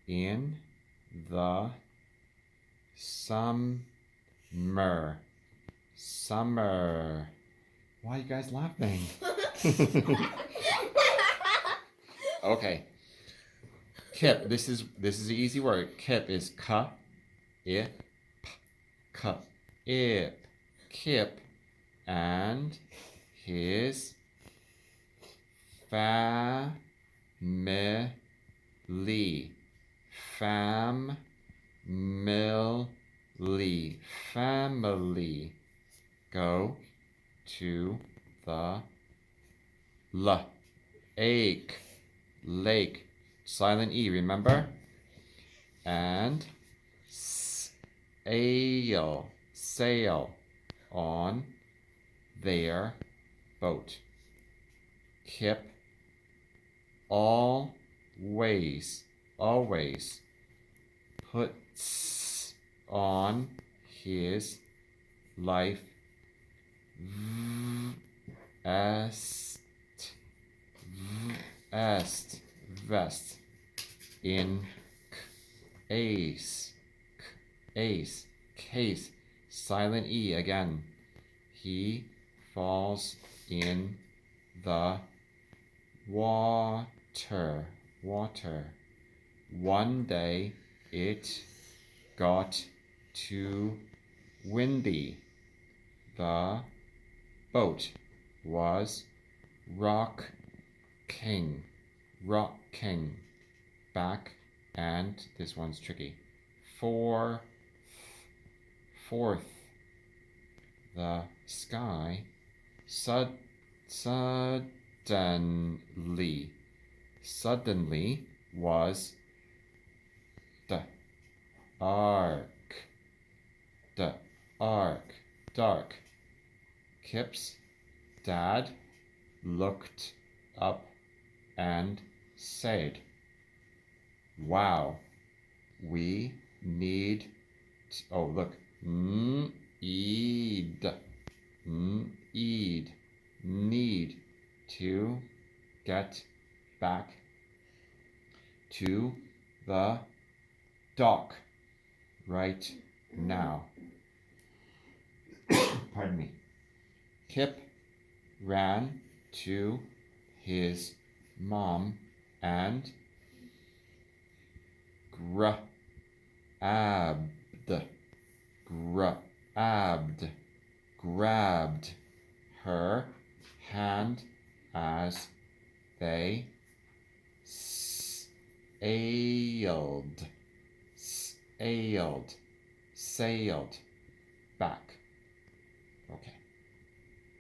in the summer. Summer. Why are you guys laughing? Okay. Kip. This is an easy word. Kip is ka, ip, ka, ip. Kip and his family. Family. Go to the lake. Silent E, remember? And sail on their boat. Kip always puts on his life vest in case. Silent E again. He falls in the water. One day it got too windy. The boat was rocking back, and this one's tricky. Fourth, the sky suddenly was dark. Kip's dad looked up and said, "Wow, we need need to get back to the dock right now." Pardon me. Kip ran to his mom and grabbed her hand as they sailed